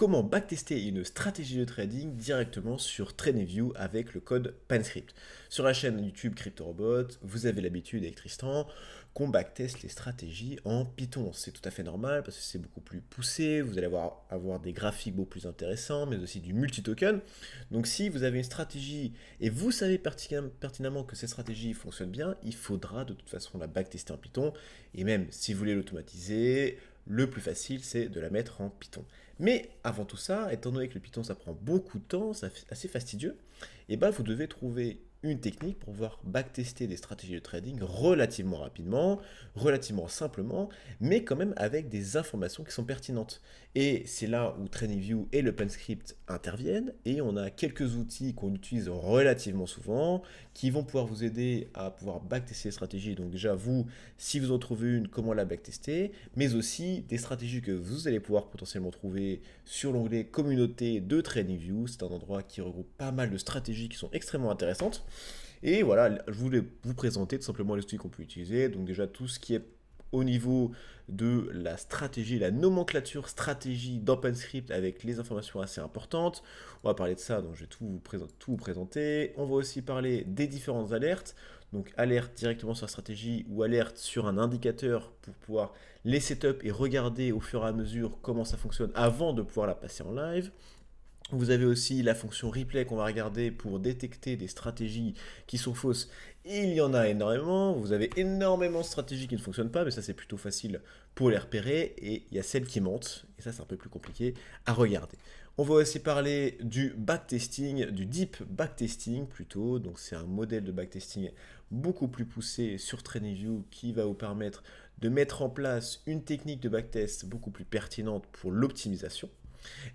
comment backtester une stratégie de trading directement sur TradingView avec le code PanScript. Sur la chaîne YouTube CryptoRobot, vous avez l'habitude avec Tristan qu'on backteste les stratégies en Python. C'est tout à fait normal parce que c'est beaucoup plus poussé, vous allez avoir des graphiques beaucoup plus intéressants, mais aussi du multi-token. Donc si vous avez une stratégie et vous savez pertinemment que cette stratégie fonctionne bien, il faudra de toute façon la backtester en Python. Et même si vous voulez l'automatiser, le plus facile, c'est de la mettre en Python. Mais avant tout ça, étant donné que le Python, ça prend beaucoup de temps, c'est assez fastidieux, et ben vous devez trouver une technique pour pouvoir backtester des stratégies de trading relativement rapidement, relativement simplement, mais quand même avec des informations qui sont pertinentes. Et c'est là où TradingView et le PanScript interviennent, et on a quelques outils qu'on utilise relativement souvent, qui vont pouvoir vous aider à pouvoir backtester les stratégies. Donc déjà, vous, si vous en trouvez une, comment la backtester, mais aussi des stratégies que vous allez pouvoir potentiellement trouver sur l'onglet communauté de TradingView. C'est un endroit qui regroupe pas mal de stratégies qui sont extrêmement intéressantes. Et voilà, je voulais vous présenter tout simplement les outils qu'on peut utiliser. Donc déjà tout ce qui est au niveau de la stratégie, la nomenclature stratégie d'OpenScript avec les informations assez importantes. On va parler de ça, donc je vais tout vous présenter. On va aussi parler des différentes alertes. Donc alerte directement sur la stratégie ou alerte sur un indicateur pour pouvoir les setup et regarder au fur et à mesure comment ça fonctionne avant de pouvoir la passer en live. Vous avez aussi la fonction replay qu'on va regarder pour détecter des stratégies qui sont fausses. Il y en a énormément. Vous avez énormément de stratégies qui ne fonctionnent pas, mais ça c'est plutôt facile pour les repérer. Et il y a celles qui mentent, et ça c'est un peu plus compliqué à regarder. On va aussi parler du backtesting, du deep backtesting plutôt. Donc c'est un modèle de backtesting beaucoup plus poussé sur TradingView qui va vous permettre de mettre en place une technique de backtest beaucoup plus pertinente pour l'optimisation.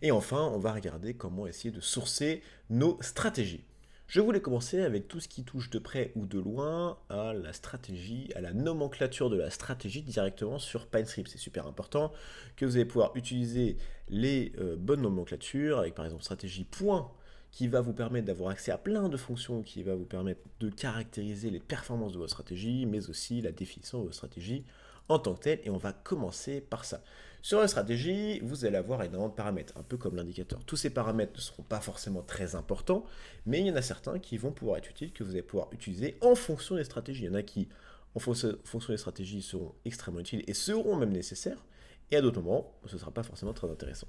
Et enfin, on va regarder comment essayer de sourcer nos stratégies. Je voulais commencer avec tout ce qui touche de près ou de loin à la stratégie, à la nomenclature de la stratégie directement sur PineScript. C'est super important que vous allez pouvoir utiliser les bonnes nomenclatures avec par exemple stratégie point qui va vous permettre d'avoir accès à plein de fonctions qui va vous permettre de caractériser les performances de votre stratégie, mais aussi la définition de votre stratégie en tant que telle. Et on va commencer par ça. Sur la stratégie, vous allez avoir énormément de paramètres, un peu comme l'indicateur. Tous ces paramètres ne seront pas forcément très importants, mais il y en a certains qui vont pouvoir être utiles, que vous allez pouvoir utiliser en fonction des stratégies. Il y en a qui, en fonction des stratégies, seront extrêmement utiles et seront même nécessaires, et à d'autres moments, ce ne sera pas forcément très intéressant.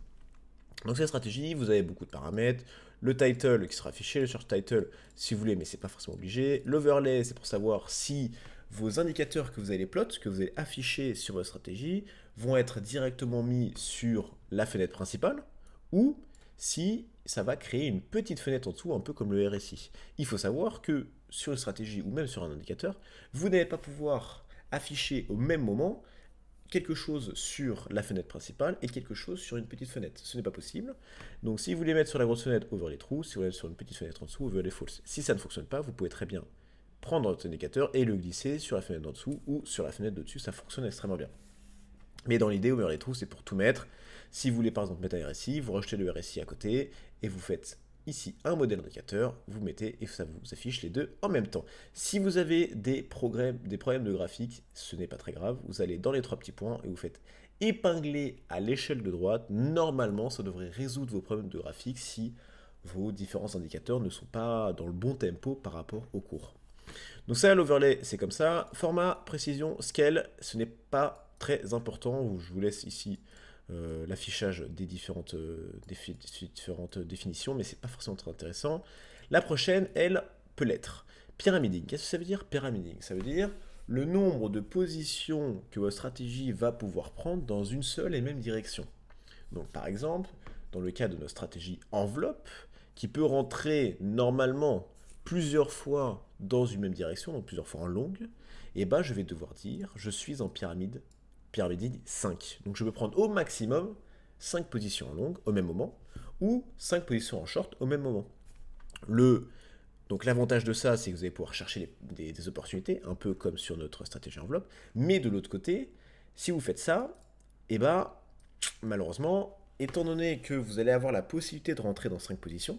Donc cette stratégie, vous avez beaucoup de paramètres. Le title qui sera affiché, le search title si vous voulez, mais c'est pas forcément obligé. L'overlay, c'est pour savoir si vos indicateurs que vous allez plot, que vous allez afficher sur votre stratégie, vont être directement mis sur la fenêtre principale, ou si ça va créer une petite fenêtre en dessous, un peu comme le RSI. Il faut savoir que sur une stratégie ou même sur un indicateur, vous n'allez pas pouvoir afficher au même moment quelque chose sur la fenêtre principale et quelque chose sur une petite fenêtre. Ce n'est pas possible. Donc si vous voulez mettre sur la grosse fenêtre overlay true, si vous voulez mettre sur une petite fenêtre en dessous, overlay false. Si ça ne fonctionne pas, vous pouvez très bien prendre votre indicateur et le glisser sur la fenêtre d'en dessous ou sur la fenêtre d'au-dessus, ça fonctionne extrêmement bien. Mais dans l'idée, overlay true, c'est pour tout mettre. Si vous voulez par exemple mettre un RSI, vous rejetez le RSI à côté et vous faites ici un modèle indicateur, vous mettez et ça vous affiche les deux en même temps. Si vous avez des problèmes de graphique, ce n'est pas très grave, vous allez dans les trois petits points et vous faites épingler à l'échelle de droite. Normalement, ça devrait résoudre vos problèmes de graphique si vos différents indicateurs ne sont pas dans le bon tempo par rapport au cours. Donc ça, l'overlay, c'est comme ça. Format, précision, scale, ce n'est pas très important. Je vous laisse ici l'affichage des différentes définitions, mais c'est pas forcément très intéressant. La prochaine, elle, peut l'être. Pyramiding. Qu'est-ce que ça veut dire pyramiding? Ça veut dire le nombre de positions que votre stratégie va pouvoir prendre dans une seule et même direction. Donc par exemple, dans le cas de notre stratégie enveloppe, qui peut rentrer normalement plusieurs fois dans une même direction, donc plusieurs fois en longue, et ben je vais devoir dire je suis en pyramiding 5. Donc je peux prendre au maximum 5 positions en longue au même moment, ou 5 positions en short au même moment. Donc l'avantage de ça, c'est que vous allez pouvoir chercher des opportunités, un peu comme sur notre stratégie enveloppe, mais de l'autre côté, si vous faites ça, et ben malheureusement, étant donné que vous allez avoir la possibilité de rentrer dans 5 positions,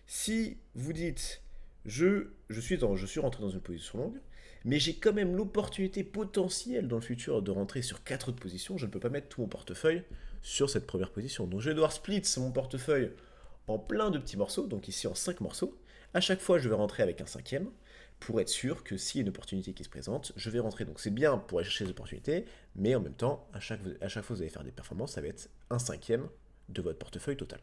si vous dites je suis rentré dans une position longue, mais j'ai quand même l'opportunité potentielle dans le futur de rentrer sur 4 autres positions, je ne peux pas mettre tout mon portefeuille sur cette première position. Donc je vais devoir split mon portefeuille en plein de petits morceaux, donc ici en 5 morceaux. À chaque fois, je vais rentrer avec un cinquième pour être sûr que s'il y a une opportunité qui se présente, je vais rentrer. Donc c'est bien pour aller chercher des opportunités, mais en même temps, à chaque fois que vous allez faire des performances, ça va être un cinquième de votre portefeuille total.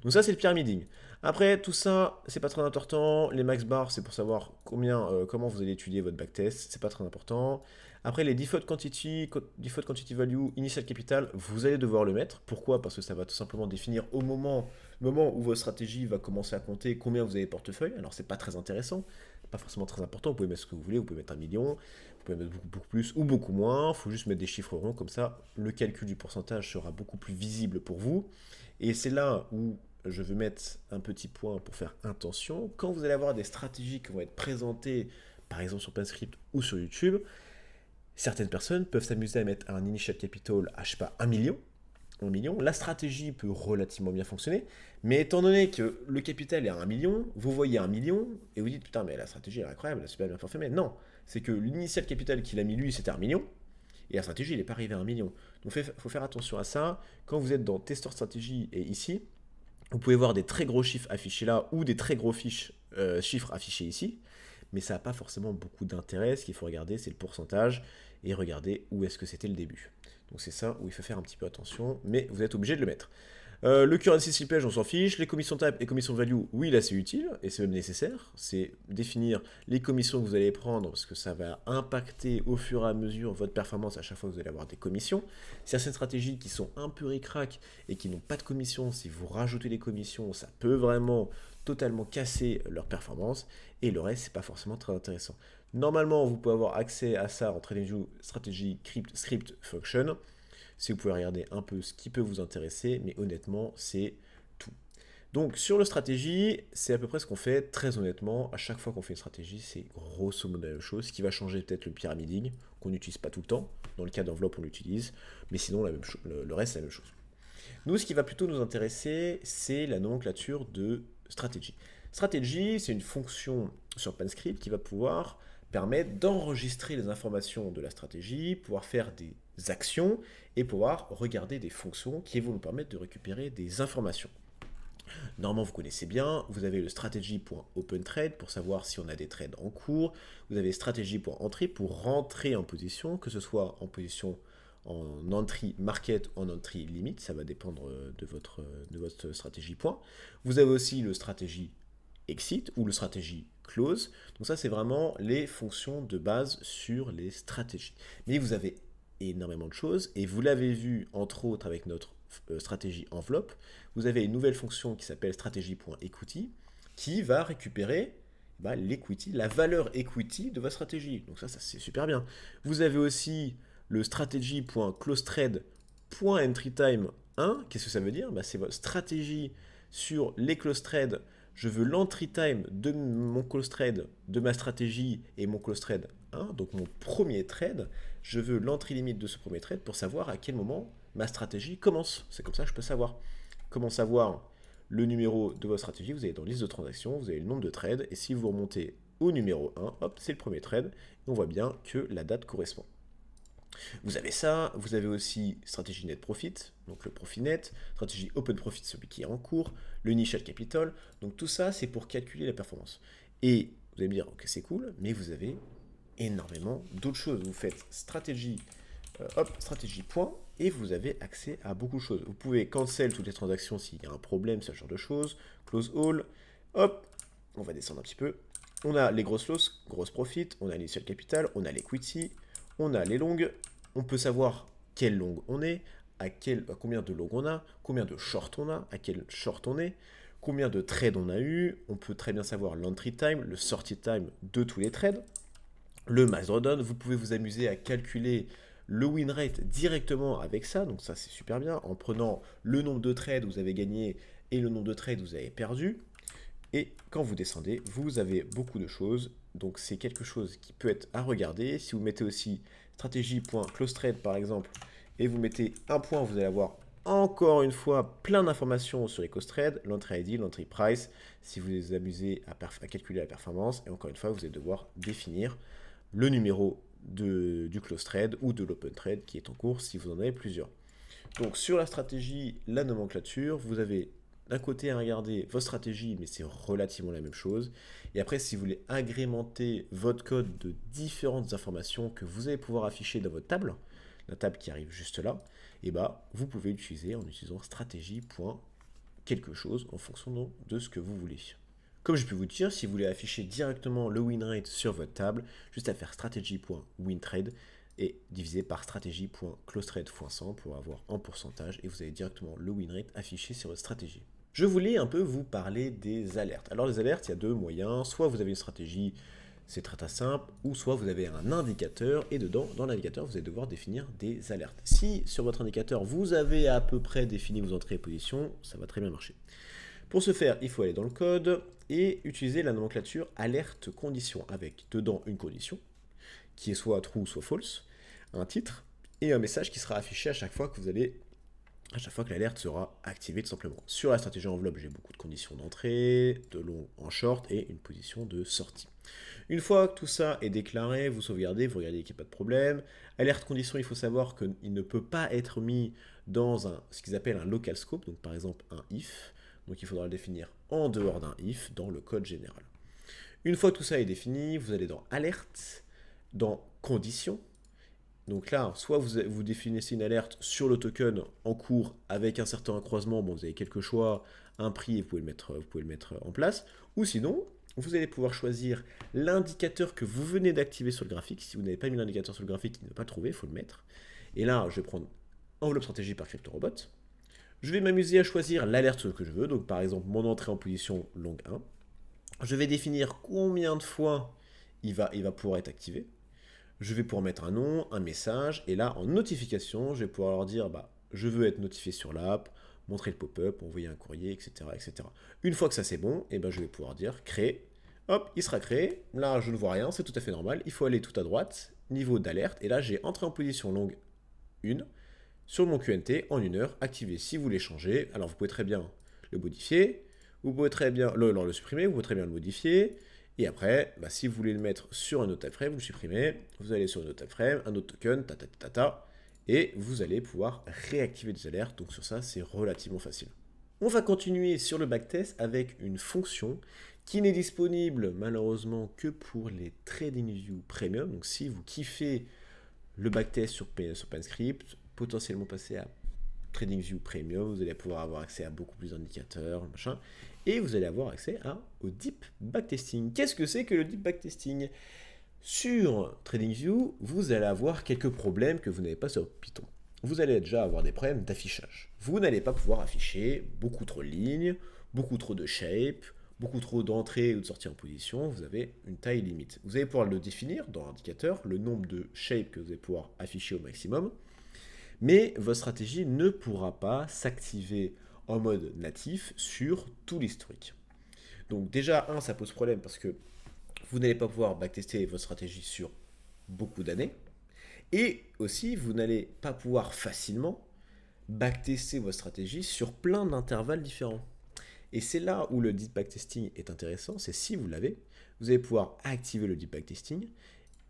Donc ça, c'est le pyramiding. Après, tout ça, c'est pas très important. Les max bars, c'est pour savoir comment vous allez étudier votre backtest. C'est pas très important. Après, les default quantity value, initial capital, vous allez devoir le mettre. Pourquoi? Parce que ça va tout simplement définir le moment où votre stratégie va commencer à compter combien vous avez de portefeuille. Alors, c'est pas très intéressant, pas forcément très important. Vous pouvez mettre ce que vous voulez. Vous pouvez mettre 1 million, vous pouvez mettre beaucoup plus ou beaucoup moins. Il faut juste mettre des chiffres ronds. Comme ça, le calcul du pourcentage sera beaucoup plus visible pour vous. Et c'est là où je veux mettre un petit point pour faire attention. Quand vous allez avoir des stratégies qui vont être présentées, par exemple sur PanScript ou sur YouTube, certaines personnes peuvent s'amuser à mettre un initial capital à, je sais pas, 1 million. 1 million. La stratégie peut relativement bien fonctionner, mais étant donné que le capital est à 1 million, vous voyez 1 million et vous dites putain, mais la stratégie est incroyable, elle a super bien fait. Mais non, c'est que l'initial capital qu'il a mis lui, c'était 1 million. Et la stratégie, il n'est pas arrivé à 1 million. Donc il faut faire attention à ça. Quand vous êtes dans Testeur Stratégie et ici, vous pouvez voir des très gros chiffres affichés là ou des très gros chiffres affichés ici, mais ça n'a pas forcément beaucoup d'intérêt. Ce qu'il faut regarder, c'est le pourcentage et regarder où est-ce que c'était le début. Donc c'est ça où il faut faire un petit peu attention, mais vous êtes obligé de le mettre. Le currency slippage, on s'en fiche. Les commissions type et commissions value, oui, là c'est utile et c'est même nécessaire. C'est définir les commissions que vous allez prendre parce que ça va impacter au fur et à mesure votre performance à chaque fois que vous allez avoir des commissions. Certaines stratégies qui sont un peu ric-rac et qui n'ont pas de commissions, si vous rajoutez des commissions, ça peut vraiment totalement casser leur performance et le reste, c'est pas forcément très intéressant. Normalement, vous pouvez avoir accès à ça en TradingView Strategy Script Function. Si vous pouvez regarder un peu ce qui peut vous intéresser, mais honnêtement, c'est tout. Donc sur le stratégie, c'est à peu près ce qu'on fait, très honnêtement. À chaque fois qu'on fait une stratégie, c'est grosso modo la même chose. Ce qui va changer peut-être le pyramiding, qu'on n'utilise pas tout le temps. Dans le cas d'enveloppe, on l'utilise, mais sinon le reste, c'est la même chose. Nous, ce qui va plutôt nous intéresser, c'est la nomenclature de stratégie. Stratégie, c'est une fonction sur PanScript qui va pouvoir permettre d'enregistrer les informations de la stratégie, pouvoir faire des actions et pouvoir regarder des fonctions qui vont nous permettre de récupérer des informations. Normalement, vous connaissez bien, vous avez le strategy.openTrade pour savoir si on a des trades en cours, vous avez strategy.entry pour rentrer en position, que ce soit en position en entry market ou en entry limit, ça va dépendre de votre stratégie point. Vous avez aussi le stratégie exit ou le stratégie close. Donc ça, c'est vraiment les fonctions de base sur les stratégies. Mais vous avez énormément de choses et vous l'avez vu entre autres avec notre stratégie enveloppe. Vous avez une nouvelle fonction qui s'appelle stratégie.equity qui va récupérer l'equity, la valeur equity de votre stratégie. Donc ça c'est super bien. Vous avez aussi le strategy.closetrade.entrytime 1. Qu'est-ce que ça veut dire? C'est votre stratégie sur les close trades. Je veux l'entry time de mon close trade, de ma stratégie et mon close trade 1, donc mon premier trade. Je veux l'entry limite de ce premier trade pour savoir à quel moment ma stratégie commence. C'est comme ça que je peux savoir. Comment savoir le numéro de votre stratégie? Vous allez dans liste de transactions, vous avez le nombre de trades, et si vous remontez au numéro 1, hop, c'est le premier trade, et on voit bien que la date correspond. Vous avez ça, vous avez aussi stratégie net profit, donc le profit net, stratégie open profit, celui qui est en cours, le initial capital, donc tout ça c'est pour calculer la performance. Et vous allez me dire, ok c'est cool, mais vous avez énormément d'autres choses. Vous faites stratégie, stratégie point, et vous avez accès à beaucoup de choses. Vous pouvez cancel toutes les transactions s'il y a un problème, ce genre de choses, close all, hop, on va descendre un petit peu. On a les grosses losses, grosse profit, on a l'initial capital, on a l'equity, on a les longues, on peut savoir quelle longue on est, à combien de longues on a, combien de short on a, à quel short on est, combien de trades on a eu, on peut très bien savoir l'entry time, le sortie time de tous les trades, le max drawdown, vous pouvez vous amuser à calculer le win rate directement avec ça, donc ça c'est super bien, en prenant le nombre de trades que vous avez gagné et le nombre de trades que vous avez perdu. Et quand vous descendez, vous avez beaucoup de choses. Donc c'est quelque chose qui peut être à regarder. Si vous mettez aussi stratégie.closetrade par exemple, et vous mettez un point, vous allez avoir encore une fois plein d'informations sur les close trades, l'entry ID, l'entry price, si vous vous amusez à calculer la performance. Et encore une fois, vous allez devoir définir le numéro du close trade ou de l'open trade qui est en cours si vous en avez plusieurs. Donc sur la stratégie, la nomenclature, vous avez d'un côté à regarder votre stratégie, mais c'est relativement la même chose. Et après, si vous voulez agrémenter votre code de différentes informations que vous allez pouvoir afficher dans votre table, la table qui arrive juste là, et bah, vous pouvez l'utiliser en utilisant stratégie.quelque chose en fonction de ce que vous voulez. Comme je peux vous dire, si vous voulez afficher directement le win rate sur votre table, juste à faire strategy.wintrade et divisé par strategy.closetrade.100 pour avoir en pourcentage et vous avez directement le win rate affiché sur votre stratégie. Je voulais un peu vous parler des alertes. Alors les alertes, il y a deux moyens. Soit vous avez une stratégie, c'est très simple, ou soit vous avez un indicateur et dedans, dans l'indicateur, vous allez devoir définir des alertes. Si sur votre indicateur, vous avez à peu près défini vos entrées et positions, ça va très bien marcher. Pour ce faire, il faut aller dans le code et utiliser la nomenclature alerte condition avec dedans une condition qui est soit true soit false, un titre et un message qui sera affiché à chaque fois que l'alerte sera activée tout simplement. Sur la stratégie enveloppe, j'ai beaucoup de conditions d'entrée, de long en short et une position de sortie. Une fois que tout ça est déclaré, vous sauvegardez, vous regardez qu'il n'y a pas de problème. Alerte condition, il faut savoir qu'il ne peut pas être mis dans ce qu'ils appellent un local scope, donc par exemple un if. Donc il faudra le définir en dehors d'un if dans le code général. Une fois que tout ça est défini, vous allez dans alerte, dans conditions. Donc là, soit vous définissez une alerte sur le token en cours avec un certain croisement, bon, vous avez quelques choix, un prix et vous pouvez le mettre en place. Ou sinon, vous allez pouvoir choisir l'indicateur que vous venez d'activer sur le graphique. Si vous n'avez pas mis l'indicateur sur le graphique, il ne va pas le trouver, il faut le mettre. Et là, je vais prendre enveloppe stratégie par CryptoRobot. Je vais m'amuser à choisir l'alerte que je veux, donc par exemple mon entrée en position longue 1. Je vais définir combien de fois il va pouvoir être activé. Je vais pouvoir mettre un nom, un message, et là en notification, je vais pouvoir leur dire je veux être notifié sur l'app, montrer le pop-up, envoyer un courrier, etc., etc. Une fois que ça c'est bon, et je vais pouvoir dire créer. Hop, il sera créé. Là, je ne vois rien, c'est tout à fait normal. Il faut aller tout à droite, niveau d'alerte, et là j'ai entré en position longue 1 sur mon QNT en 1 heure, activé. Si vous voulez changer, alors vous pouvez très bien le modifier, vous pouvez très bien le supprimer, vous pouvez très bien le modifier, et après, si vous voulez le mettre sur un autre timeframe, vous le supprimez, vous allez sur un autre timeframe, un autre token, et vous allez pouvoir réactiver des alertes, donc sur ça, c'est relativement facile. On va continuer sur le backtest avec une fonction qui n'est disponible malheureusement que pour les TradingView Premium, donc si vous kiffez le backtest sur PanScript, potentiellement passer à TradingView Premium, vous allez pouvoir avoir accès à beaucoup plus d'indicateurs, machin, et vous allez avoir accès au deep backtesting. Qu'est-ce que c'est que le deep backtesting? Sur TradingView, vous allez avoir quelques problèmes que vous n'avez pas sur Python. Vous allez déjà avoir des problèmes d'affichage. Vous n'allez pas pouvoir afficher beaucoup trop de lignes, beaucoup trop de shapes, beaucoup trop d'entrées ou de sorties en position, vous avez une taille limite. Vous allez pouvoir le définir dans l'indicateur, le nombre de shapes que vous allez pouvoir afficher au maximum, mais votre stratégie ne pourra pas s'activer en mode natif sur tout l'historique. Donc déjà, ça pose problème parce que vous n'allez pas pouvoir backtester votre stratégie sur beaucoup d'années, et aussi, vous n'allez pas pouvoir facilement backtester votre stratégie sur plein d'intervalles différents. Et c'est là où le deep backtesting est intéressant, c'est si vous l'avez, vous allez pouvoir activer le deep backtesting,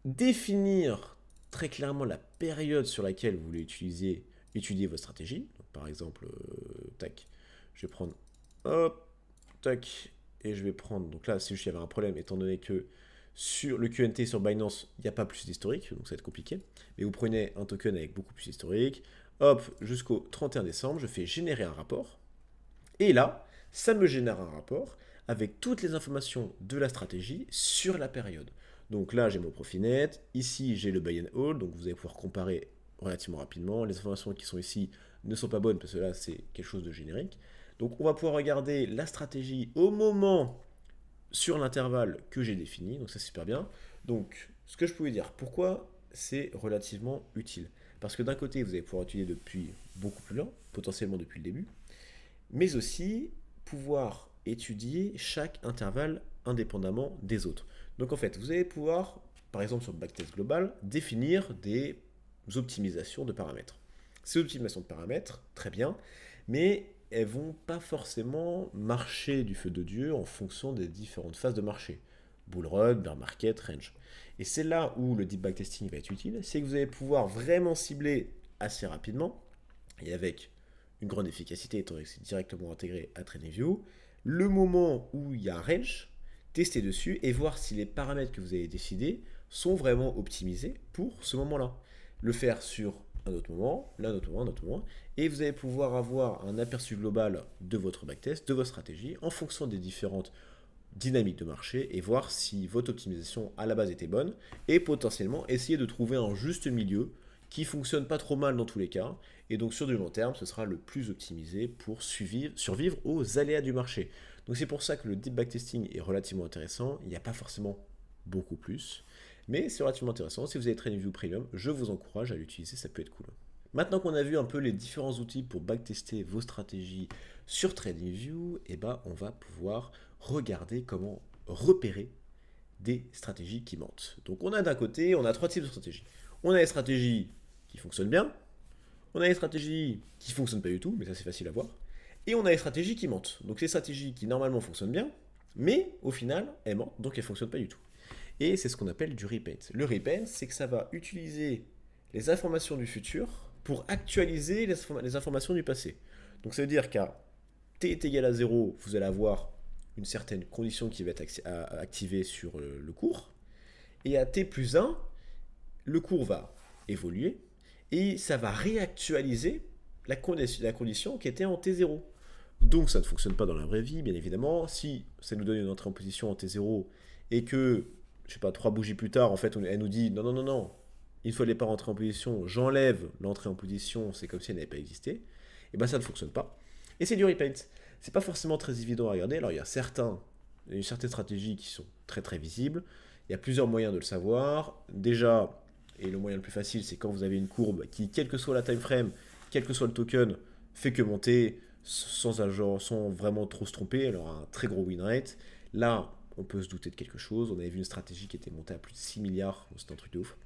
définir très clairement la période sur laquelle vous voulez étudier votre stratégie. Donc, par exemple, je vais prendre, et je vais prendre, donc là, c'est juste qu'il y avait un problème, étant donné que sur le QNT sur Binance, il n'y a pas plus d'historique, donc ça va être compliqué. Mais vous prenez un token avec beaucoup plus d'historique, hop, jusqu'au 31 décembre, je fais générer un rapport, et là, ça me génère un rapport avec toutes les informations de la stratégie sur la période. Donc là, j'ai mon profit net. Ici, j'ai le buy and hold. Donc vous allez pouvoir comparer relativement rapidement. Les informations qui sont ici ne sont pas bonnes parce que là, c'est quelque chose de générique. Donc on va pouvoir regarder la stratégie au moment sur l'intervalle que j'ai défini. Donc ça, c'est super bien. Donc, ce que je pouvais dire, pourquoi c'est relativement utile? Parce que d'un côté, vous allez pouvoir étudier depuis beaucoup plus loin, potentiellement depuis le début, mais aussi pouvoir étudier chaque intervalle indépendamment des autres. Donc en fait, vous allez pouvoir, par exemple sur le backtest global, définir des optimisations de paramètres. Ces optimisations de paramètres, très bien, mais elles vont pas forcément marcher du feu de Dieu en fonction des différentes phases de marché. Bull run, bear market, range. Et c'est là où le deep backtesting va être utile, c'est que vous allez pouvoir vraiment cibler assez rapidement et avec une grande efficacité, étant donné que c'est directement intégré à TradingView. Le moment où il y a un range, tester dessus et voir si les paramètres que vous avez décidés sont vraiment optimisés pour ce moment-là. Le faire sur un autre moment, là, un autre moment, un autre moment, et vous allez pouvoir avoir un aperçu global de votre backtest, de votre stratégie, en fonction des différentes dynamiques de marché, et voir si votre optimisation à la base était bonne, et potentiellement essayer de trouver un juste milieu qui fonctionne pas trop mal dans tous les cas, et donc sur du long terme, ce sera le plus optimisé pour survivre aux aléas du marché. Donc c'est pour ça que le deep backtesting est relativement intéressant, il n'y a pas forcément beaucoup plus, mais c'est relativement intéressant. Si vous avez TradingView Premium, je vous encourage à l'utiliser, ça peut être cool. Maintenant qu'on a vu un peu les différents outils pour backtester vos stratégies sur TradingView, eh ben, on va pouvoir regarder comment repérer des stratégies qui mentent. Donc on a d'un côté, on a trois types de stratégies. On a les stratégies qui fonctionnent bien, on a les stratégies qui ne fonctionnent pas du tout, mais ça c'est facile à voir, et on a les stratégies qui mentent. Donc les stratégies qui normalement fonctionnent bien, mais au final elles mentent, donc elles ne fonctionnent pas du tout. Et c'est ce qu'on appelle du repaint. Le repaint, c'est que ça va utiliser les informations du futur pour actualiser les informations du passé. Donc ça veut dire qu'à t est égal à 0, vous allez avoir une certaine condition qui va être activée sur le cours. Et à t plus 1, le cours va évoluer et ça va réactualiser la condition qui était en t0. Donc ça ne fonctionne pas dans la vraie vie, bien évidemment. Si ça nous donne une entrée en position en t0 et que, je sais pas, 3 bougies plus tard, en fait, elle nous dit non, non, non, non, il ne fallait pas rentrer en position, j'enlève l'entrée en position, c'est comme si elle n'avait pas existé, et bien ça ne fonctionne pas. Et c'est du repaint. C'est pas forcément très évident à regarder. Alors il y a certaines stratégies qui sont très très visibles. Il y a plusieurs moyens de le savoir. Déjà, et le moyen le plus facile, c'est quand vous avez une courbe qui, quelle que soit la time frame, quel que soit le token, fait que monter sans vraiment trop se tromper. Elle aura un très gros win rate. Là, on peut se douter de quelque chose. On avait vu une stratégie qui était montée à plus de 6 milliards. C'était un truc de ouf.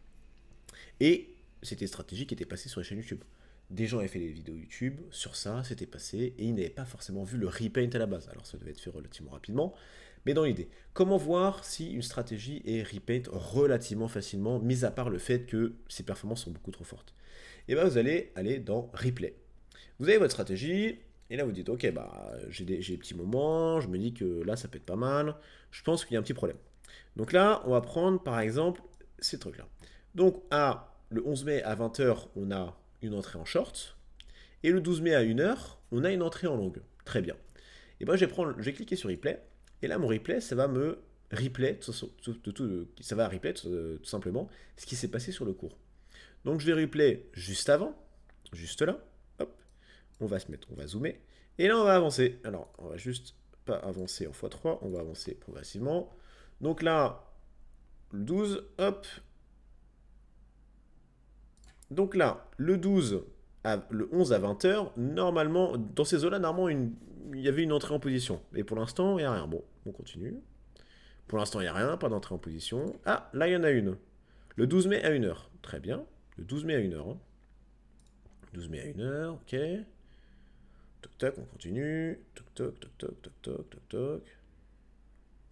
Et c'était une stratégie qui était passée sur les chaînes YouTube. Des gens avaient fait des vidéos YouTube sur ça, c'était passé, et ils n'avaient pas forcément vu le repaint à la base. Alors ça devait être fait relativement rapidement, mais dans l'idée. Comment voir si une stratégie est repaint relativement facilement, mis à part le fait que ses performances sont beaucoup trop fortes? Et bien vous allez aller dans Replay. Vous avez votre stratégie, et là vous dites, ok, bah j'ai des petits moments, je me dis que là ça peut être pas mal, je pense qu'il y a un petit problème. Donc là, on va prendre par exemple ces trucs-là. Donc le 11 mai à 20h, on a une entrée en short. Et le 12 mai à 1h, on a une entrée en longue. Très bien. Et ben je vais cliquer sur replay. Et là, mon replay, ça va me replay, ça va replay tout simplement ce qui s'est passé sur le cours. Donc je vais replay juste avant, juste là. Hop. On va zoomer. Et là, on va avancer. Alors, on va juste pas avancer en x3, on va avancer progressivement. Donc là, le 12, hop. Donc là, le 11 à 20h, normalement, dans ces eaux-là, normalement, il y avait une entrée en position. Et pour l'instant, il n'y a rien. Bon, on continue. Pour l'instant, il n'y a rien, pas d'entrée en position. Ah, là, il y en a une. Le 12 mai à 1h. Très bien. Le 12 mai à 1h. Hein. 12 mai à 1h, ok. Toc toc, on continue. Toc toc, toc toc, toc toc, toc toc.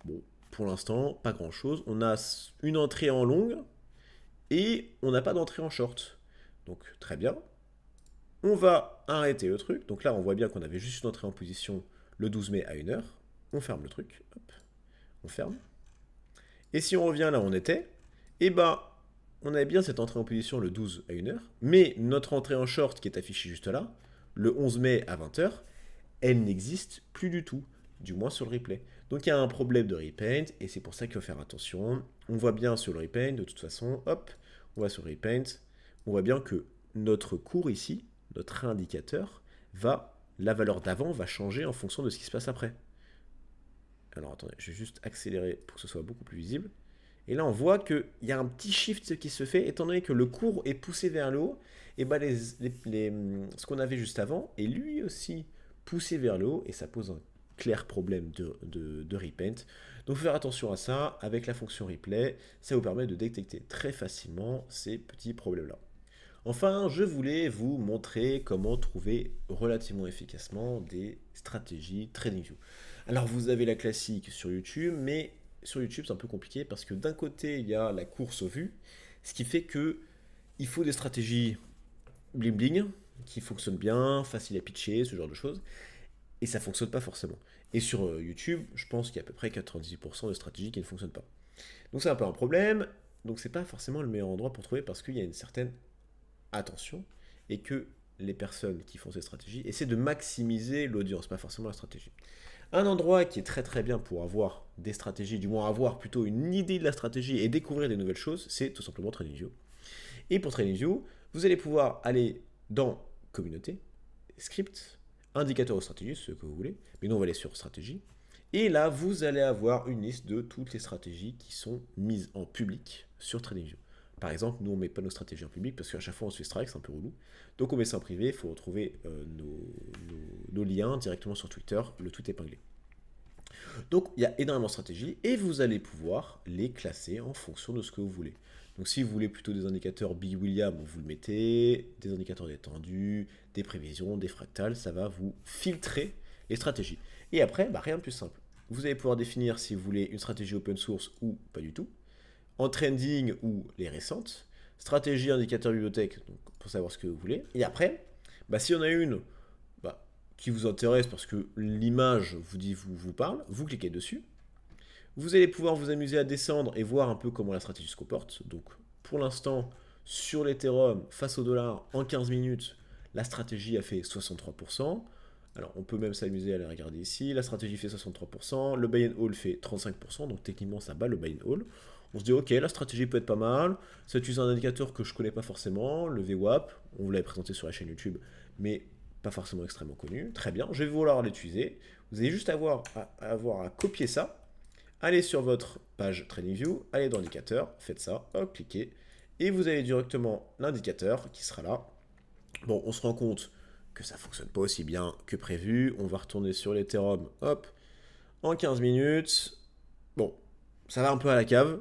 Bon, pour l'instant, pas grand-chose. On a une entrée en longue et on n'a pas d'entrée en short. Donc, très bien. On va arrêter le truc. Donc là, on voit bien qu'on avait juste une entrée en position le 12 mai à 1h. On ferme le truc. Hop. On ferme. Et si on revient là où on était, eh ben, on avait bien cette entrée en position le 12 à 1h. Mais notre entrée en short qui est affichée juste là, le 11 mai à 20h, elle n'existe plus du tout. Du moins sur le replay. Donc il y a un problème de repaint et c'est pour ça qu'il faut faire attention. On voit bien sur le repaint, de toute façon, hop, on va sur le repaint. On voit bien que notre cours ici, notre indicateur, la valeur d'avant va changer en fonction de ce qui se passe après. Alors attendez, je vais juste accélérer pour que ce soit beaucoup plus visible. Et là, on voit qu'il y a un petit shift qui se fait, étant donné que le cours est poussé vers le haut, et ben ce qu'on avait juste avant est lui aussi poussé vers le haut, et ça pose un clair problème de repaint. Donc, il faut faire attention à ça. Avec la fonction replay, ça vous permet de détecter très facilement ces petits problèmes-là. Enfin, je voulais vous montrer comment trouver relativement efficacement des stratégies TradingView. Alors, vous avez la classique sur YouTube, mais sur YouTube, c'est un peu compliqué parce que d'un côté, il y a la course aux vues, ce qui fait que il faut des stratégies bling bling, qui fonctionnent bien, faciles à pitcher, ce genre de choses. Et ça fonctionne pas forcément. Et sur YouTube, je pense qu'il y a à peu près 98% de stratégies qui ne fonctionnent pas. Donc c'est un peu un problème. Donc c'est pas forcément le meilleur endroit pour trouver parce qu'il y a une certaine attention et que les personnes qui font ces stratégies essaient de maximiser l'audience, pas forcément la stratégie. Un endroit qui est très très bien pour avoir des stratégies, du moins avoir plutôt une idée de la stratégie et découvrir des nouvelles choses, c'est tout simplement TradingView. Et pour TradingView, vous allez pouvoir aller dans Communauté, Script, Indicateur aux stratégies, ce que vous voulez, mais nous on va aller sur Stratégie. Et là, vous allez avoir une liste de toutes les stratégies qui sont mises en public sur TradingView. Par exemple, nous on ne met pas nos stratégies en public parce qu'à chaque fois on se fait strike, c'est un peu relou. Donc on met ça en privé, il faut retrouver nos liens directement sur Twitter, le tout épinglé. Donc il y a énormément de stratégies et vous allez pouvoir les classer en fonction de ce que vous voulez. Donc si vous voulez plutôt des indicateurs Bill Williams, vous le mettez, des indicateurs détendus, des prévisions, des fractales, ça va vous filtrer les stratégies. Et après, rien de plus simple. Vous allez pouvoir définir si vous voulez une stratégie open source ou pas du tout, en trending ou les récentes, stratégie, indicateur, bibliothèque, donc pour savoir ce que vous voulez. Et après, s'il y en a une qui vous intéresse parce que l'image vous parle, vous cliquez dessus. Vous allez pouvoir vous amuser à descendre et voir un peu comment la stratégie se comporte. Donc pour l'instant, sur l'Ethereum, face au dollar, en 15 minutes, la stratégie a fait 63%. Alors on peut même s'amuser à la regarder ici. La stratégie fait 63%, le buy and hold fait 35%, donc techniquement ça bat le buy and hold. On se dit ok, la stratégie peut être pas mal. Ça utilise un indicateur que je connais pas forcément, le VWAP. On vous l'avait présenté sur la chaîne YouTube, mais pas forcément extrêmement connu. Très bien, je vais vouloir l'utiliser. Vous avez juste à avoir à copier ça, allez sur votre page TradingView, allez dans l'indicateur, faites ça, hop, cliquez, et vous avez directement l'indicateur qui sera là. Bon, on se rend compte que ça ne fonctionne pas aussi bien que prévu. On va retourner sur l'Ethereum, hop, en 15 minutes. Bon, ça va un peu à la cave,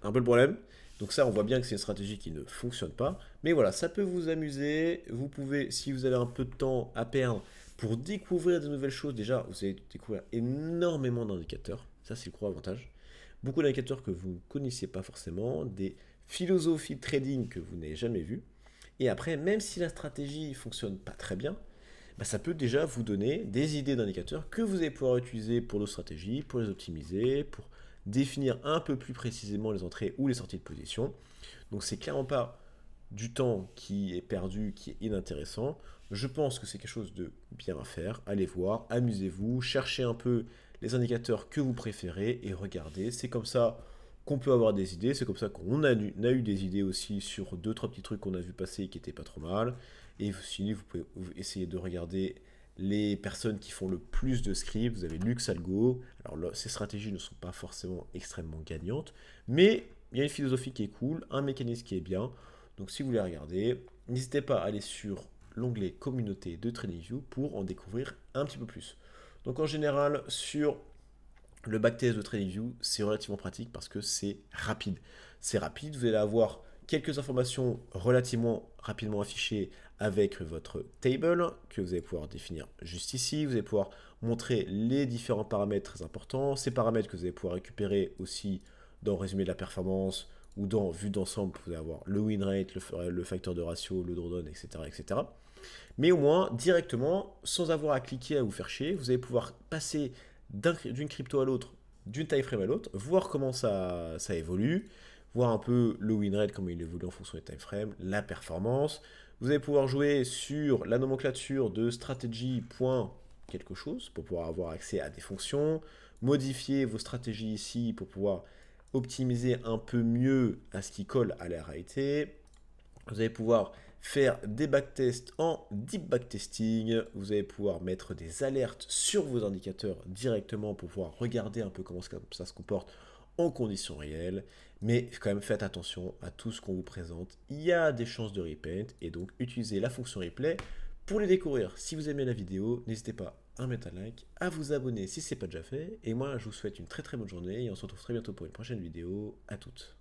un peu le problème. Donc ça, on voit bien que c'est une stratégie qui ne fonctionne pas. Mais voilà, ça peut vous amuser. Vous pouvez, si vous avez un peu de temps à perdre pour découvrir de nouvelles choses, déjà, vous allez découvrir énormément d'indicateurs. Ça, c'est le gros avantage. Beaucoup d'indicateurs que vous ne connaissiez pas forcément, des philosophies de trading que vous n'avez jamais vues. Et après, même si la stratégie ne fonctionne pas très bien, ça peut déjà vous donner des idées d'indicateurs que vous allez pouvoir utiliser pour nos stratégies, pour les optimiser, pour définir un peu plus précisément les entrées ou les sorties de position. Donc c'est clairement pas du temps qui est perdu, qui est inintéressant. Je pense que c'est quelque chose de bien à faire. Allez voir, amusez-vous, cherchez un peu les indicateurs que vous préférez et regardez. C'est comme ça qu'on peut avoir des idées. C'est comme ça qu'on a eu des idées aussi sur 2-3 petits trucs qu'on a vu passer qui étaient pas trop mal. Et sinon, vous pouvez essayer de regarder les personnes qui font le plus de scripts. Vous avez Luxalgo. Alors là, ces stratégies ne sont pas forcément extrêmement gagnantes, mais il y a une philosophie qui est cool, un mécanisme qui est bien. Donc si vous voulez regarder, n'hésitez pas à aller sur l'onglet communauté de TradingView pour en découvrir un petit peu plus. Donc en général, sur le backtest de TradingView, c'est relativement pratique parce que c'est rapide. C'est rapide, vous allez avoir quelques informations relativement rapidement affichées avec votre table que vous allez pouvoir définir juste ici. Vous allez pouvoir montrer les différents paramètres très importants. Ces paramètres que vous allez pouvoir récupérer aussi dans résumé de la performance ou dans vue d'ensemble. Vous allez avoir le win rate, le facteur de ratio, le drawdown, etc., etc. Mais au moins, directement, sans avoir à cliquer, à vous faire chier, vous allez pouvoir passer d'une crypto à l'autre, d'une time frame à l'autre, voir comment ça évolue, voir un peu le win rate, comment il évolue en fonction des time frames, la performance. Vous allez pouvoir jouer sur la nomenclature de stratégie point quelque chose pour pouvoir avoir accès à des fonctions, modifier vos stratégies ici pour pouvoir optimiser un peu mieux à ce qui colle à la réalité. Vous allez pouvoir faire des backtests en deep backtesting. Vous allez pouvoir mettre des alertes sur vos indicateurs directement pour pouvoir regarder un peu comment ça se comporte en conditions réelles. Mais quand même, faites attention à tout ce qu'on vous présente. Il y a des chances de repaint et donc utilisez la fonction replay pour les découvrir. Si vous aimez la vidéo, n'hésitez pas à mettre un like, à vous abonner si ce n'est pas déjà fait. Et moi, je vous souhaite une très très bonne journée et on se retrouve très bientôt pour une prochaine vidéo. À toutes.